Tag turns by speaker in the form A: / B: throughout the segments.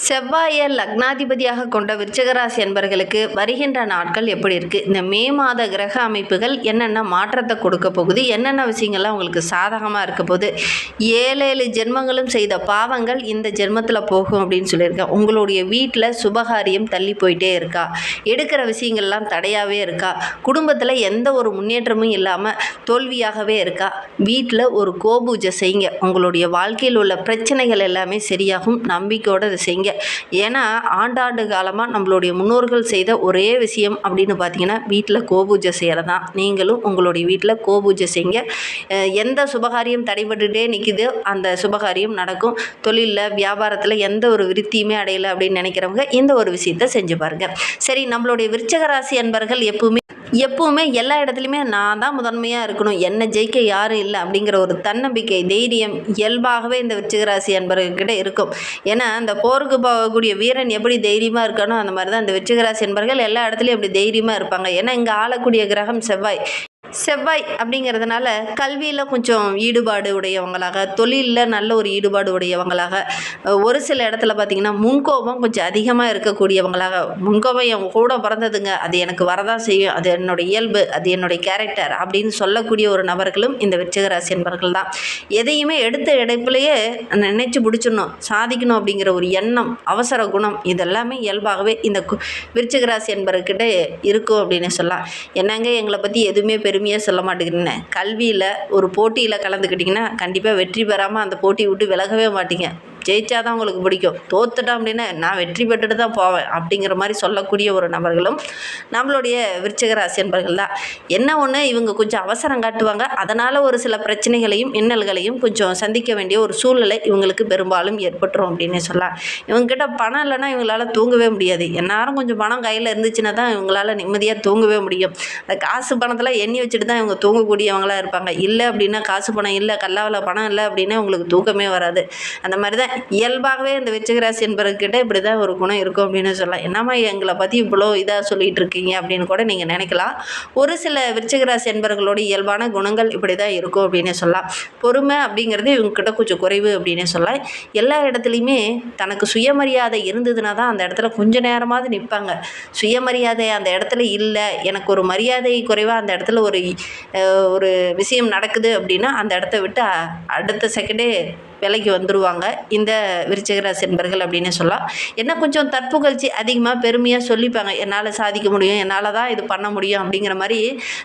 A: செவ்வாயை லக்னாதிபதியாக கொண்ட விருச்சிகராசி என்பர்களுக்கு வருகின்ற நாட்கள் எப்படி இருக்குது? இந்த மே மாத கிரக அமைப்புகள் என்னென்ன மாற்றத்தை கொடுக்க போகுது? என்னென்ன விஷயங்கள்லாம் உங்களுக்கு சாதகமாக இருக்க போகுது? 7 ஜென்மங்களும் செய்த பாவங்கள் இந்த ஜென்மத்தில் போகும் அப்படின்னு சொல்லியிருக்கேன். உங்களுடைய வீட்டில் சுபகாரியம் தள்ளி போயிட்டே இருக்கா? எடுக்கிற விஷயங்கள்லாம் தடையாகவே இருக்கா? குடும்பத்தில் எந்த ஒரு முன்னேற்றமும் இல்லாமல் தோல்வியாகவே இருக்கா? வீட்டில் ஒரு கோபூஜை செய்யுங்க. உங்களுடைய வாழ்க்கையில் உள்ள பிரச்சனைகள் எல்லாமே சரியாகும். நம்பிக்கையோடு அதை செய்யுங்க. ஏன்னா ஆண்டாண்டு காலமாக நம்மளுடைய முன்னோர்கள் செய்த ஒரே விஷயம் அப்படின்னு பார்த்தீங்கன்னா வீட்டில் கோபூஜை செய்கிறதான். நீங்களும் உங்களுடைய வீட்டில் கோபூஜை செய்யுங்க. எந்த சுபகாரியம் தடைபட்டுகிட்டே நிற்கிதோ அந்த சுபகாரியம் நடக்கும். தொழிலில் வியாபாரத்தில் எந்த ஒரு விருத்தியுமே அடையலை அப்படின்னு நினைக்கிறவங்க இந்த ஒரு விஷயத்தை செஞ்சு பாருங்கள். சரி, நம்மளுடைய விருச்சிக ராசி அன்பர்கள் எப்பவுமே எல்லா இடத்துலையுமே நான் தான் முதன்மையாக இருக்கணும், என்னை ஜெயிக்க யாரும் இல்லை அப்படிங்கிற ஒரு தன்னம்பிக்கை, தைரியம் இயல்பாகவே இந்த விருச்சிகராசி என்பவர்கிட்ட இருக்கும். ஏன்னா அந்த போருக்கு போகக்கூடிய வீரன் எப்படி தைரியமாக இருக்கானோ அந்த மாதிரி தான் இந்த விருச்சிகராசி என்பவர்கள் எல்லா இடத்துலையும் அப்படி தைரியமாக இருப்பாங்க. ஏன்னா இங்கே ஆளக்கூடிய கிரகம் செவ்வாய் அப்படிங்கிறதுனால கல்வியில் கொஞ்சம் ஈடுபாடு உடையவங்களாக, தொழிலில் நல்ல ஒரு ஈடுபாடு உடையவங்களாக, ஒரு சில இடத்துல பார்த்திங்கன்னா முன்கோபம் கொஞ்சம் அதிகமாக இருக்கக்கூடியவங்களாக, முன்கோபம் என் கூட பிறந்ததுங்க, அது எனக்கு வரதான் செய்யும், அது என்னோடய இயல்பு, அது என்னுடைய கேரக்டர் அப்படின்னு சொல்லக்கூடிய ஒரு நபர்களும் இந்த விருச்சிகராசி என்பவர்கள் தான். எதையுமே எடுத்த எடுப்புலையே நினைச்சு பிடிச்சிடணும், சாதிக்கணும் அப்படிங்கிற ஒரு எண்ணம், அவசர குணம், இதெல்லாமே இயல்பாகவே இந்த விருச்சிகராசி என்பவர்கிட்ட இருக்கும் அப்படின்னு சொல்லலாம். என்னங்க எங்களை பற்றி எதுவுமே பெருமையாக சொல்ல மாட்டேங்கிறீங்க, கல்வியில் ஒரு போட்டியில் கலந்துக்கிட்டிங்கன்னா கண்டிப்பாக வெற்றி பெறாமல் அந்த போட்டி விட்டு விலகவே மாட்டீங்க, ஜெயிச்சாதான் உங்களுக்கு பிடிக்கும், தோத்துட்டோம் அப்படின்னா நான் வெற்றி பெற்றுட்டு தான் போவேன் அப்படிங்கிற மாதிரி சொல்லக்கூடிய ஒரு நபர்களும் நம்மளுடைய விருச்சிகராசி என்பர்கள் தான். என்ன ஒன்று, இவங்க கொஞ்சம் அவசரம் காட்டுவாங்க, அதனால் ஒரு சில பிரச்சனைகளையும் இன்னல்களையும் கொஞ்சம் சந்திக்க வேண்டிய ஒரு சூழ்நிலை இவங்களுக்கு பெரும்பாலும் ஏற்பட்டுரும் அப்படின்னு சொல்லலாம். இவங்ககிட்ட பணம் இல்லைன்னா இவங்களால தூங்கவே முடியாது. எல்லாரும் கொஞ்சம் பணம் கையில் இருந்துச்சுன்னா தான் இவங்களால நிம்மதியாக தூங்கவே முடியும். அந்த காசு பணத்தில் எண்ணி வச்சுட்டு தான் இவங்க தூங்கக்கூடியவங்களாக இருப்பாங்க. இல்லை அப்படின்னா காசு பணம் இல்லை, கல்லாவில் பணம் இல்லை அப்படின்னா உங்களுக்கு தூக்கமே வராது. அந்த மாதிரி தான் இயல்பாகவே இந்த விருச்சிகராசி என்பவர்கிட்ட இப்படி தான் ஒரு குணம் இருக்கும் அப்படின்னு சொல்லலாம். என்னம்மா எங்களை பற்றி இவ்வளோ இதாக சொல்லிகிட்டு இருக்கீங்க அப்படின்னு கூட நீங்கள் நினைக்கலாம். ஒரு சில விருச்சிகராசி என்பவர்களோட இயல்பான குணங்கள் இப்படி தான் இருக்கும் அப்படின்னு சொல்லலாம். பொறுமை அப்படிங்கிறது இவங்ககிட்ட கொஞ்சம் குறைவு அப்படின்னு சொல்லலாம். எல்லா இடத்துலையுமே தனக்கு சுயமரியாதை இருந்ததுன்னா தான் அந்த இடத்துல கொஞ்சம் நேரமாவது நிற்பாங்க. சுயமரியாதை அந்த இடத்துல இல்லை, எனக்கு ஒரு மரியாதை குறைவாக அந்த இடத்துல ஒரு விஷயம் நடக்குது அப்படின்னா அந்த இடத்த விட்டு அடுத்த செகண்டே விலைக்கு வந்துடுவாங்க இந்த விருச்சிகராசி என்பர்கள் அப்படின்னு சொல்லலாம். என்ன கொஞ்சம் தற்புகழ்ச்சி அதிகமாக பெருமையாக சொல்லிப்பாங்க, என்னால் சாதிக்க முடியும், என்னால் தான் இது பண்ண முடியும் அப்படிங்கிற மாதிரி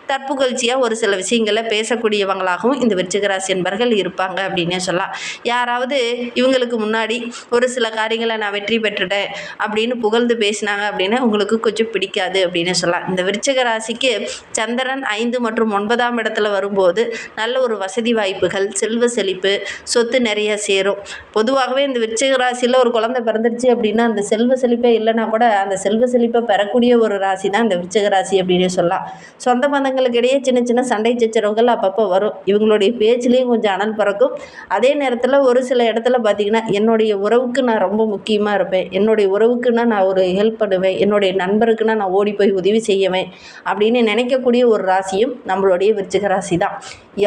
A: தற்புகழ்ச்சியாக ஒரு சில விஷயங்களை பேசக்கூடியவங்களாகவும் இந்த விருச்சிகராசி என்பர்கள் இருப்பாங்க அப்படின்னே சொல்லலாம். யாராவது இவங்களுக்கு முன்னாடி ஒரு சில காரியங்களை நான் வெற்றி பெற்றுட்டேன் அப்படின்னு புகழ்ந்து பேசினாங்க அப்படின்னா உங்களுக்கு கொஞ்சம் பிடிக்காது அப்படின்னு சொல்லலாம். இந்த விருச்சிகராசிக்கு சந்திரன் 5 மற்றும் 9ஆம் இடத்துல வரும்போது நல்ல ஒரு வசதி வாய்ப்புகள், செல்வ செழிப்பு, சொத்து நிறைய சேரும். பொதுவாகவே இந்த விருச்சிக ராசியில் ஒரு குழந்தை பிறந்துருச்சு அப்படின்னா அந்த செல்வ செழிப்பே இல்லைன்னா கூட அந்த செல்வ செழிப்பை பெறக்கூடிய ஒரு ராசி தான் இந்த விருச்சிக ராசி அப்படின்னு சொல்லலாம். சொந்த பந்தங்களுக்கு இடையே சின்ன சின்ன சண்டை சச்சரவுகள் அப்பப்போ வரும். இவங்களுடைய பேச்சிலையும் கொஞ்சம் அனல் பறக்கும். அதே நேரத்தில் ஒரு சில இடத்துல பார்த்திங்கன்னா என்னுடைய உறவுக்கு நான் ரொம்ப முக்கியமாக இருப்பேன், என்னுடைய உறவுக்குன்னா நான் ஒரு ஹெல்ப் பண்ணுவேன், என்னுடைய நண்பருக்குன்னா நான் ஓடி போய் உதவி செய்வேன் அப்படின்னு நினைக்கக்கூடிய ஒரு ராசியும் நம்மளுடைய விருச்சிக ராசி தான்.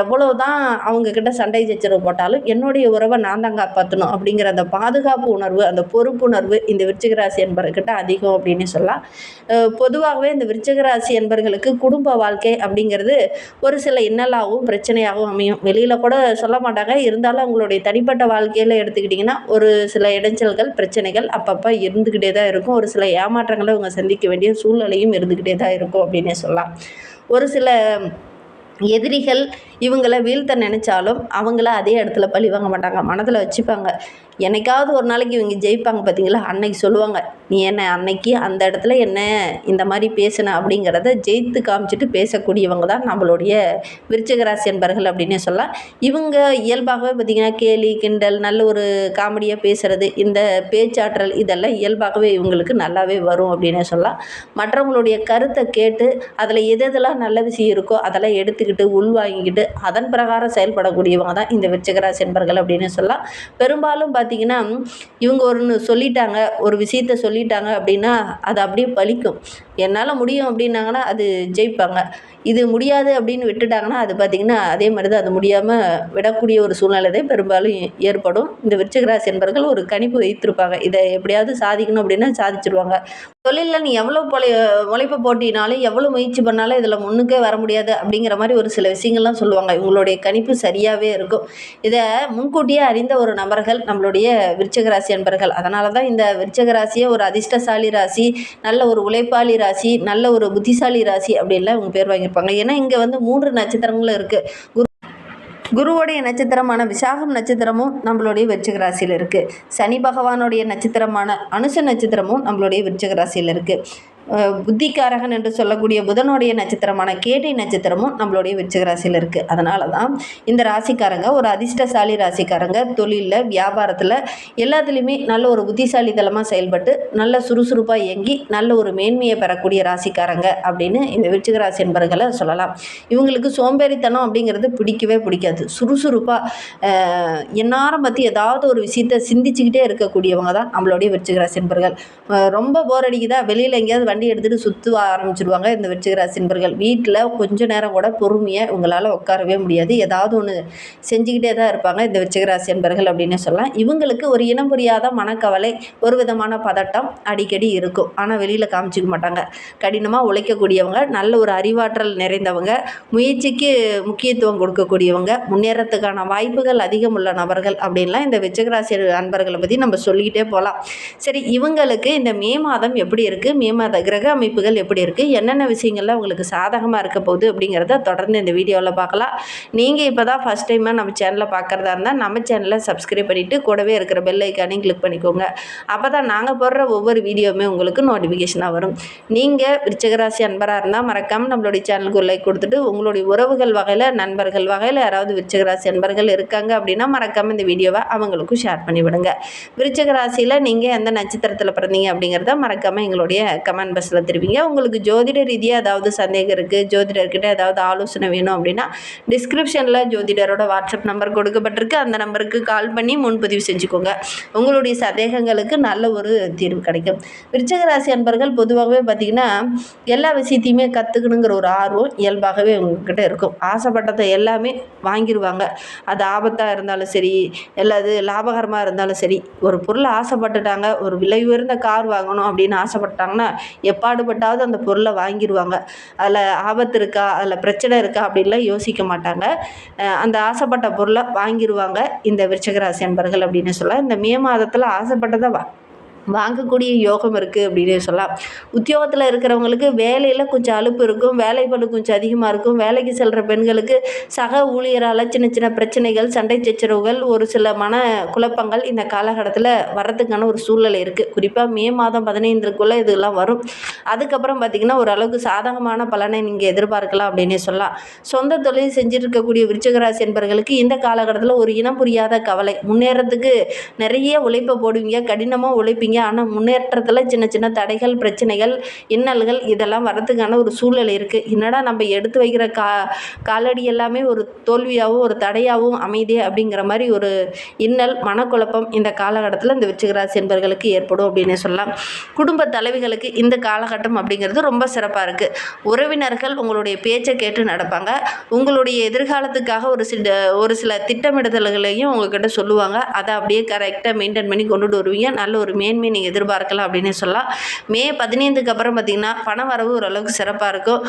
A: எவ்வளோ தான் அவங்கக்கிட்ட சண்டை சச்சரவு போட்டாலும் என்னுடைய உறவை நான் தான் காப்பாற்றணும் அப்படிங்கிற அந்த பாதுகாப்பு உணர்வு, அந்த பொறுப்புணர்வு இந்த விருச்சிகராசி என்பவர்கிட்ட அதிகம் அப்படின்னு சொல்லலாம். பொதுவாகவே இந்த விருச்சிகராசி என்பவர்களுக்கு குடும்ப வாழ்க்கை அப்படிங்கிறது ஒரு சில இன்னலாகவும் பிரச்சனையாகவும் அமையும். வெளியில் கூட சொல்ல மாட்டாங்க, இருந்தாலும் அவங்களுடைய தனிப்பட்ட வாழ்க்கையில் எடுத்துக்கிட்டிங்கன்னா ஒரு சில இடைஞ்சல்கள், பிரச்சனைகள் அப்பப்போ இருந்துக்கிட்டே தான் இருக்கும். ஒரு சில ஏமாற்றங்களை இவங்க சந்திக்க வேண்டிய சூழ்நிலையும் இருந்துக்கிட்டே தான் இருக்கும் அப்படின்னே சொல்லலாம். ஒரு சில எதிரிகள் இவங்களை வீழ்த்த நினச்சாலும் அவங்கள அதே இடத்துல பழி வாங்க மாட்டாங்க, மனதில் வச்சுப்பாங்க. என்னைக்காவது ஒரு நாளைக்கு இவங்க ஜெயிப்பாங்க பார்த்தீங்களா, அன்னைக்கு சொல்லுவாங்க, நீ என்ன அன்னைக்கு அந்த இடத்துல என்ன இந்த மாதிரி பேசின அப்படிங்கிறத ஜெயித்து காமிச்சிட்டு பேசக்கூடியவங்க தான் நம்மளுடைய விருச்சிகராசி என்பர்கள் அப்படின்னே சொல்லலாம். இவங்க இயல்பாகவே பார்த்திங்கன்னா கேலி கிண்டல், நல்ல ஒரு காமெடியாக பேசுகிறது, இந்த பேச்சாற்றல் இதெல்லாம் இயல்பாகவே இவங்களுக்கு நல்லாவே வரும் அப்படின்னே சொல்லலாம். மற்றவங்களுடைய கருத்தை கேட்டு அதில் எதெல்லாம் நல்ல விஷயம் இருக்கோ அதெல்லாம் எடுத்துக்கிட்டு உள்வாங்கிக்கிட்டு அதன் பிரகாரம் செயல்படக்கூடியவங்க தான் இந்த விருச்சிகராசி என்பர்கள் அப்படின்னு சொல்லலாம். பெரும்பாலும் பார்த்திங்கன்னா இவங்க ஒன்று சொல்லிட்டாங்க, ஒரு விஷயத்த சொல்லிட்டாங்க அப்படின்னா அது அப்படியே பலிக்கும். என்னால் முடியும் அப்படின்னாங்கன்னா அது ஜெயிப்பாங்க. இது முடியாது அப்படின்னு விட்டுட்டாங்கன்னா அது பார்த்திங்கன்னா அதே மாதிரி தான், அது முடியாமல் விடக்கூடிய ஒரு சூழ்நிலை தான் பெரும்பாலும் ஏற்படும். இந்த விருச்சிகராசி என்பர்கள் ஒரு கணிப்பு வைத்திருப்பாங்க, இதை எப்படியாவது சாதிக்கணும் அப்படின்னா சாதிச்சிருவாங்க. தொழிலில் நீ எவ்வளோ உழைப்பு போட்டினாலும் எவ்வளோ முயற்சி பண்ணாலும் இதில் முன்னுக்கே வர முடியாது அப்படிங்கிற மாதிரி ஒரு சில விஷயங்கள்லாம் சொல்லுவாங்க. இவங்களுடைய கணிப்பு சரியாகவே இருக்கும். இதை முன்கூட்டியே அறிந்த ஒரு நபர்கள் நம்மளுடைய விருச்சிகராசி என்பர்கள். அதனால தான் இந்த விருச்சிகராசியை ஒரு அதிர்ஷ்டசாலி ராசி, நல்ல ஒரு உழைப்பாளி ராசி, நல்ல ஒரு புத்திசாலி ராசி அப்படின்லாம் இவங்க பேர் வாங்கியிருப்பாங்க. ஏன்னா இங்கே வந்து 3 நட்சத்திரங்களும் இருக்குது. குருவுடைய நட்சத்திரமான விசாகம் நட்சத்திரமும் நம்மளுடைய விருச்சிக ராசியில் இருக்குது. சனி பகவானுடைய நட்சத்திரமான அனுச நட்சத்திரமும் நம்மளுடைய விருச்சிக ராசியில் இருக்குது. புத்திக்காரகன் என்று சொல்லக்கூடிய புதனுடைய நட்சத்திரமான கேட்டை நட்சத்திரமும் நம்மளுடைய விருச்சிக ராசியில் இருக்குது. அதனால தான் இந்த ராசிக்காரங்க ஒரு அதிர்ஷ்டசாலி ராசிக்காரங்க. தொழிலில், வியாபாரத்தில் எல்லாத்துலேயுமே நல்ல ஒரு புத்திசாலித்தனமாக செயல்பட்டு நல்ல சுறுசுறுப்பாக இயங்கி நல்ல ஒரு மேன்மையை பெறக்கூடிய ராசிக்காரங்க அப்படின்னு இந்த விருச்சிக ராசி என்பர்களை சொல்லலாம். இவங்களுக்கு சோம்பேறித்தனம் அப்படிங்கிறது பிடிக்கவே பிடிக்காது. சுறுசுறுப்பாக எந்நேரம் பற்றி ஏதாவது ஒரு விஷயத்தை சிந்திச்சுக்கிட்டே இருக்கக்கூடியவங்க தான் நம்மளுடைய விருச்சிக ராசி என்பர்கள். ரொம்ப போர் அடிக்குதா, வெளியில் எங்கேயாவது வண்டி எடுத்துகிட்டு சுற்ற ஆரம்பிச்சிடுவாங்க இந்த விருச்சிக ராசி என்பர்கள். வீட்டில் கொஞ்ச நேரம் கூட பொறுமையாக இவங்களால் உட்காரவே முடியாது. ஏதாவது ஒன்று செஞ்சுக்கிட்டே தான் இருப்பாங்க இந்த விருச்சிக ராசி என்பர்கள் அப்படின்னு சொல்லலாம். இவங்களுக்கு ஒரு இனம் புரியாத மனக்கவலை, ஒரு விதமான பதட்டம் அடிக்கடி இருக்கும். ஆனால் வெளியில் காமிச்சிக்க மாட்டாங்க. கடினமாக உழைக்கக்கூடியவங்க, நல்ல ஒரு அறிவாற்றல் நிறைந்தவங்க, முயற்சிக்கு முக்கியத்துவம் கொடுக்கக்கூடியவங்க, முன்னேறத்துக்கான வாய்ப்புகள் அதிகம் உள்ள நபர்கள் அப்படின்லாம் இந்த விருச்சிக ராசி அன்பர்களை பற்றி நம்ம சொல்லிக்கிட்டே போகலாம். சரி, இவங்களுக்கு இந்த மே மாதம் எப்படி இருக்குது, மே மாத கிரக அமைப்புகள் எப்படி இருக்குது, என்னென்ன விஷயங்கள்லாம் உங்களுக்கு சாதகமாக இருக்க போகுது அப்படிங்கிறத தொடர்ந்து இந்த வீடியோவில் பார்க்கலாம். நீங்கள் இப்போ தான் ஃபஸ்ட் டைமாக நம்ம சேனலை பார்க்குறதா இருந்தால் நம்ம சேனலை சப்ஸ்கிரைப் பண்ணிவிட்டு கூடவே இருக்கிற பெல் ஐக்கானையும் கிளிக் பண்ணிக்கோங்க. அப்போ தான் நாங்கள் போடுற ஒவ்வொரு வீடியோவுமே உங்களுக்கு நோட்டிஃபிகேஷனாக வரும். நீங்கள் விருச்சிக ராசி அன்பராக இருந்தால் மறக்காமல் நம்மளுடைய சேனலுக்கு ஒரு லைக் கொடுத்துட்டு, உங்களுடைய உறவுகள் வகையில், நண்பர்கள் வகையில் யாராவது விருச்சிக ராசி அன்பர்கள் இருக்காங்க அப்படின்னா மறக்காமல் இந்த வீடியோவை அவங்களுக்கும் ஷேர் பண்ணிவிடுங்க. விருச்சிக ராசியில் நீங்கள் எந்த நட்சத்திரத்தில் பிறந்தீங்க அப்படிங்கிறத மறக்காமல் எங்களுடைய கமெண்ட் பாக்ஸில் தெரிவிங்க. உங்களுக்கு ஜோதிட ரீதியாக ஏதாவது சந்தேகம் இருக்குது, ஜோதிடர்கிட்ட ஏதாவது ஆலோசனை வேணும் அப்படின்னா டிஸ்கிரிப்ஷனில் ஜோதிடரோட வாட்ஸ்அப் நம்பர் கொடுக்கப்பட்டிருக்கு. அந்த நம்பருக்கு கால் பண்ணி முன்பதிவு செஞ்சுக்கோங்க. உங்களுடைய சந்தேகங்களுக்கு நல்ல ஒரு தீர்வு கிடைக்கும். விருச்சிக ராசி அன்பர்கள் பொதுவாகவே பார்த்திங்கன்னா எல்லா விஷயத்தையுமே கற்றுக்கணுங்கிற ஒரு ஆர்வம் இயல்பாகவே உங்ககிட்ட இருக்கும். ஆசைப்பட்டதை எல்லாமே வாங்கிடுவாங்க. அது ஆபத்தாக இருந்தாலும் சரி, எல்லாது லாபகரமாக இருந்தாலும் சரி, ஒரு பொருளை ஆசைப்பட்டுட்டாங்க, ஒரு விலை உயர்ந்த கார் வாங்கணும் அப்படின்னு ஆசைப்பட்டாங்கன்னா எப்பாடுபட்டாவது அந்த பொருளை வாங்கிடுவாங்க. அதில் ஆபத்து இருக்கா, அதில் பிரச்சனை இருக்கா அப்படின்லாம் யோசிக்க மாட்டாங்க. அந்த ஆசைப்பட்ட பொருளை வாங்கிடுவாங்க இந்த விருச்சிக ராசி அன்பர்கள் அப்படின்னு சொல்லலாம். இந்த மே மாதத்தில் ஆசைப்பட்டதை வாங்கக்கூடிய யோகம் இருக்குது அப்படின்னு சொல்லலாம். உத்தியோகத்தில் இருக்கிறவங்களுக்கு வேலையில் கொஞ்சம் அலுப்பு இருக்கும், வேலைப்பளு கொஞ்சம் அதிகமாக இருக்கும். வேலைக்கு செல்கிற பெண்களுக்கு சக ஊழியரால் சின்ன சின்ன பிரச்சனைகள், சண்டை சச்சரவுகள், ஒரு சில மன குழப்பங்கள் இந்த காலகட்டத்தில் வர்றதுக்கான ஒரு சூழ்நிலை இருக்குது. குறிப்பாக மே மாதம் 15க்குள்ளே இதெல்லாம் வரும். அதுக்கப்புறம் பார்த்திங்கன்னா ஓரளவுக்கு சாதகமான பலனை நீங்கள் எதிர்பார்க்கலாம் அப்படின்னே சொல்லலாம். சொந்த தொழில் செஞ்சுட்டு இருக்கக்கூடிய விருச்சிக ராசி என்பவர்களுக்கு இந்த காலகட்டத்தில் ஒரு இனம் புரியாத கவலை, முன்னேறத்துக்கு நிறைய உழைப்பை போடுவீங்க, கடினமாக உழைப்பீங்க. ஆனால் முன்னேற்றத்தில் சின்ன சின்ன தடைகள், பிரச்சனைகள், இன்னல்கள் இதெல்லாம் வரதுக்கான ஒரு சூழ்நிலை இருக்குது. என்னடா நம்ம எடுத்து வைக்கிற காலடி எல்லாமே ஒரு தோல்வியாகவும் ஒரு தடையாகவும் அமைதே அப்படிங்கிற மாதிரி ஒரு இன்னல், மனக்குழப்பம் இந்த காலகட்டத்தில் இந்த விருச்சிக ராசி என்பவர்களுக்கு ஏற்படும் அப்படின்னு சொல்லலாம். குடும்ப தலைவிகளுக்கு இந்த காலகட்டம் அப்படிங்கிறது ரொம்ப சிறப்பாக இருக்குது. உறவினர்கள் உங்களுடைய பேச்சை கேட்டு நடப்பாங்க. உங்களுடைய எதிர்காலத்துக்காக ஒரு சில திட்டமிடுதல்களையும் உங்ககிட்ட சொல்லுவாங்க. அதை அப்படியே கரெக்டாக மெயின்டைன் பண்ணி கொண்டுட்டு வருவீங்க. நல்ல ஒரு மேன்மை நீங்கள் எதிர்பார்க்கலாம் அப்படின்னு சொல்லலாம். மே 15க்கு அப்புறம் பார்த்திங்கன்னா பண வரவு ஓரளவுக்கு சிறப்பாக இருக்கும்.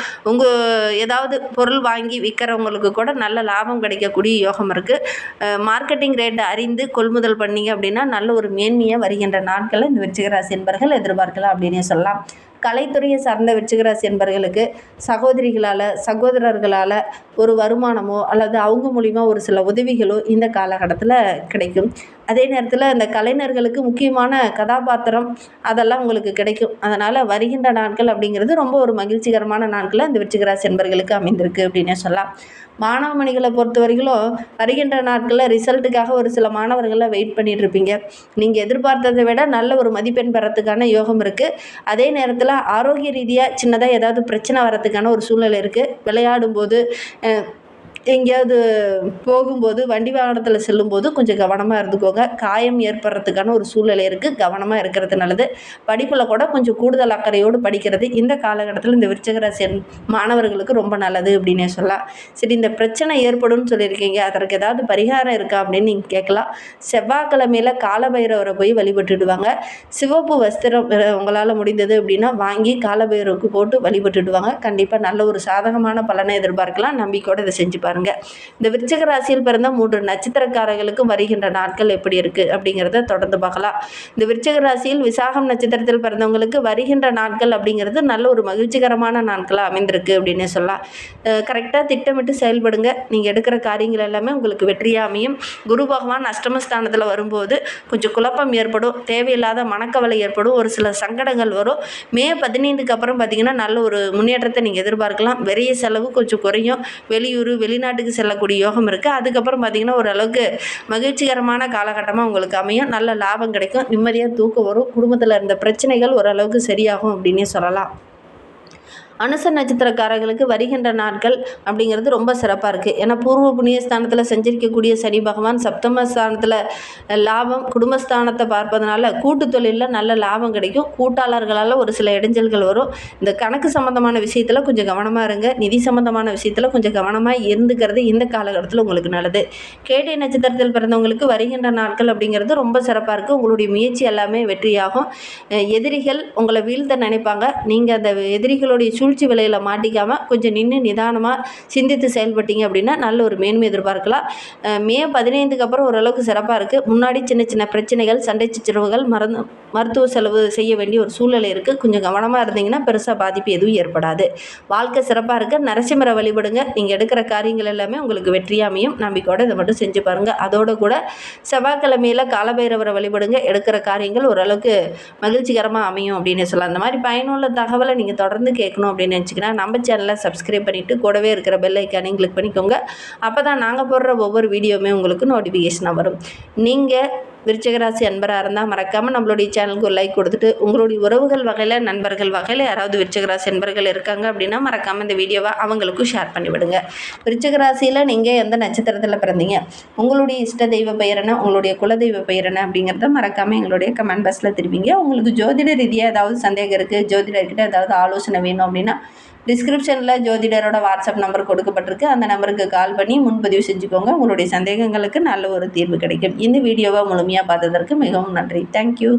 A: ஏதாவது பொருள் வாங்கி விற்கிறவங்களுக்கு கூட நல்ல லாபம் கிடைக்கக்கூடிய யோகம் இருக்குது. மார்க்கெட்டிங் ரேட்டை அறிந்து கொள்முதல் பண்ணிங்க அப்படின்னா நல்ல ஒரு மேன்மையாக வருகின்ற நாட்களில் இந்த விருச்சிக ராசி என்பர்கள் எதிர்பார்க்கலாம் அப்படின்னு சொல்லலாம். கலைத்துறையை சார்ந்த விருச்சிக ராசி என்பர்களுக்கு சகோதரிகளால், சகோதரர்களால் ஒரு வருமானமோ அல்லது அவங்க மூலிமா ஒரு சில உதவிகளோ இந்த காலகட்டத்தில் கிடைக்கும். அதே நேரத்தில் இந்த கலைஞர்களுக்கு முக்கியமான கதாபாத்திரம் அதெல்லாம் உங்களுக்கு கிடைக்கும். அதனால் வருகின்ற நாட்கள் அப்படிங்கிறது ரொம்ப ஒரு மகிழ்ச்சிகரமான நாட்களில் இந்த விருச்சிக ராசி என்பர்களுக்கு அமைந்திருக்கு அப்படின்னு சொல்லலாம். மாணவ மணிகளை பொறுத்த வரைக்கும் வருகின்ற நாட்களில் ரிசல்ட்டுக்காக ஒரு சில மாணவர்களை வெயிட் பண்ணிட்டு இருப்பீங்க. நீங்கள் எதிர்பார்த்ததை விட நல்ல ஒரு மதிப்பெண் பெறத்துக்கான யோகம் இருக்குது. அதே நேரத்தில் ஆரோக்கிய ரீதியாக சின்னதாக ஏதாவது பிரச்சனை வரத்துக்கான ஒரு சூழ்நிலை இருக்குது. விளையாடும்போது எங்கேயாவது போகும்போது வண்டி வாகனத்தில் செல்லும்போது கொஞ்சம் கவனமாக இருந்துக்கோங்க. காயம் ஏற்படுறதுக்கான ஒரு சூழ்நிலை இருக்குது. கவனமாக இருக்கிறது நல்லது. படிப்பில் கூட கொஞ்சம் கூடுதல் அக்கறையோடு படிக்கிறது இந்த காலகட்டத்தில் இந்த விருச்சிக ராசி மாணவர்களுக்கு ரொம்ப நல்லது அப்படின்னே சொல்லலாம். சரி, இந்த பிரச்சனை ஏற்படும்னு சொல்லியிருக்கீங்க, அதற்கு ஏதாவது பரிகாரம் இருக்கா அப்படின்னு நீங்கள் கேட்கலாம். செவ்வாய்க்கிழமையில் காலபைரவரை போய் வழிபட்டுடுவாங்க. சிவப்பு வஸ்திரம் உங்களால் முடிந்தது அப்படின்னா வாங்கி காலபைரவருக்கு போட்டு வழிபட்டுடுவாங்க. கண்டிப்பாக நல்ல ஒரு சாதகமான பலனை எதிர்பார்க்கலாம். நம்பிக்கையோடு இதை செஞ்சு பாருங்க. இந்த விருச்சிக ராசியில் பிறந்த 3 நட்சத்திரக்காரர்களுக்கு வருகின்ற நாட்கள் எப்படி இருக்கு அப்படிங்கிறத தொடர்ந்து பார்க்கலாம். இந்த விருச்சிக ராசியில் விசாகம் நட்சத்திரத்தில் பிறந்தவங்களுக்கு வருகின்ற நாட்கள் அப்படிங்கிறது நல்ல ஒரு மகிழ்ச்சிகரமான நாட்களாக அமைந்திருக்கு அப்படின்னு சொல்லலாம். கரெக்டாக திட்டமிட்டு செயல்படுங்க. நீங்கள் எடுக்கிற காரியங்கள் எல்லாமே உங்களுக்கு வெற்றியாக அமையும். குரு பகவான் அஷ்டமஸ்தானத்தில் வரும்போது கொஞ்சம் குழப்பம் ஏற்படும், தேவையில்லாத மனக்கவலை ஏற்படும், ஒரு சில சங்கடங்கள் வரும். மே 15க்கு அப்புறம் பார்த்தீங்கன்னா நல்ல ஒரு முன்னேற்றத்தை நீங்கள் எதிர்பார்க்கலாம். விரைய செலவு கொஞ்சம் குறையும். வெளிநாட்டுக்கு செல்லக்கூடிய யோகம் இருக்குது. அதுக்கப்புறம் பார்த்திங்கன்னா ஓரளவுக்கு மகிழ்ச்சிகரமான காலகட்டமாக உங்களுக்கு அமையும். நல்ல லாபம் கிடைக்கும். நிம்மதியாக தூக்கம் வரும். குடும்பத்தில் இருந்த பிரச்சனைகள் ஓரளவுக்கு சரியாகும் அப்படின்னே சொல்லலாம். அனுச நட்சத்திரக்காரர்களுக்கு வருகின்ற நாட்கள் அப்படிங்கிறது ரொம்ப சிறப்பாக இருக்குது. ஏன்னா பூர்வ புண்ணிய ஸ்தானத்தில் செஞ்சிருக்கக்கூடிய சனி பகவான் சப்தமஸ்தானத்தில் லாபம், குடும்பஸ்தானத்தை பார்ப்பதனால கூட்டு தொழிலில் நல்ல லாபம் கிடைக்கும். கூட்டாளர்களால் ஒரு சில இடைஞ்சல்கள் வரும். இந்த கணக்கு சம்மந்தமான விஷயத்தில் கொஞ்சம் கவனமாக இருங்க. நிதி சம்மந்தமான விஷயத்தில் கொஞ்சம் கவனமாக இருந்துக்கிறது இந்த காலகட்டத்தில் உங்களுக்கு நல்லது. கேட்டை நட்சத்திரத்தில் பிறந்தவங்களுக்கு வருகின்ற நாட்கள் அப்படிங்கிறது ரொம்ப சிறப்பாக இருக்குது. உங்களுடைய முயற்சி எல்லாமே வெற்றியாகும். எதிரிகள் உங்களை வீழ்த்த நினைப்பாங்க. நீங்கள் அந்த எதிரிகளுடைய சூழ்ச்சி விலையில் மாட்டிக்காமல் கொஞ்சம் நின்று நிதானமாக சிந்தித்து செயல்பட்டீங்க அப்படின்னா நல்ல ஒரு மேன்மை எதிர்பார்க்கலாம். மே 15க்கு அப்புறம் ஓரளவுக்கு சிறப்பாக இருக்குது. முன்னாடி சின்ன சின்ன பிரச்சனைகள், சண்டை சச்சரவுகள், மருத்துவ செலவு செய்ய வேண்டிய ஒரு சூழ்நிலை இருக்குது. கொஞ்சம் கவனமாக இருந்தீங்கன்னா பெருசாக பாதிப்பு எதுவும் ஏற்படாது. வாழ்க்கை சிறப்பாக இருக்குது. நரசிம்மரை வழிபடுங்க. நீங்கள் எடுக்கிற காரியங்கள் எல்லாமே உங்களுக்கு வெற்றியாக அமையும். நம்பிக்கையோடு இதை மட்டும் செஞ்சு பாருங்கள். அதோடு கூட செவ்வாய்க்கிழமையில் காலபைரவரை வழிபடுங்க. எடுக்கிற காரியங்கள் ஓரளவுக்கு மகிழ்ச்சிகரமாக அமையும் அப்படின்னு சொல்லலாம். அந்த மாதிரி பயனுள்ள தகவலை நீங்கள் தொடர்ந்து கேட்கணும் அப்படின்னு நினச்சிங்கன்னா நம்ம சேனலை சப்ஸ்கிரைப் பண்ணிவிட்டு கூடவே இருக்கிற பெல் ஐக்கானையும் கிளிக் பண்ணிக்கோங்க. அப்போ தான் நாங்கள் போடுற ஒவ்வொரு வீடியோவுமே உங்களுக்கு நோட்டிஃபிகேஷனாக வரும். நீங்கள் விருச்சிக ராசி அன்பராக இருந்தால் மறக்காமல் நம்மளுடைய சேனலுக்கு ஒரு லைக் கொடுத்துட்டு உங்களுடைய உறவுகள் வகையில், நண்பர்கள் வகையில் யாராவது விருச்சிக ராசி அன்பர்கள் இருக்காங்க அப்படின்னா மறக்காமல் இந்த வீடியோவை அவங்களுக்கும் ஷேர் பண்ணிவிடுங்க. விருச்சிக ராசியில் நீங்கள் எந்த நட்சத்திரத்தில் பிறந்தீங்க, உங்களுடைய இஷ்ட தெய்வ பெயர் என்ன, உங்களுடைய குலதெய்வ பெயர் என்ன அப்படிங்கிறத மறக்காமல் எங்களுடைய கமெண்ட் பாக்ஸில் தெரிவிங்க. உங்களுக்கு ஜோதிட ரீதியாக ஏதாவது சந்தேகம் இருக்குது, ஜோதிடர்கிட்ட ஏதாவது ஆலோசனை வேணும் அப்படின்னா டிஸ்கிரிப்ஷனில் ஜோதிடரோட வாட்ஸ்அப் நம்பர் கொடுக்கப்பட்டிருக்கு. அந்த நம்பருக்கு கால் பண்ணி முன்பதிவு செஞ்சுக்கோங்க. உங்களுடைய சந்தேகங்களுக்கு நல்ல ஒரு தீர்வு கிடைக்கும். இந்த வீடியோவை முழுமையாக பார்த்ததற்கு மிகவும் நன்றி. தேங்க்யூ.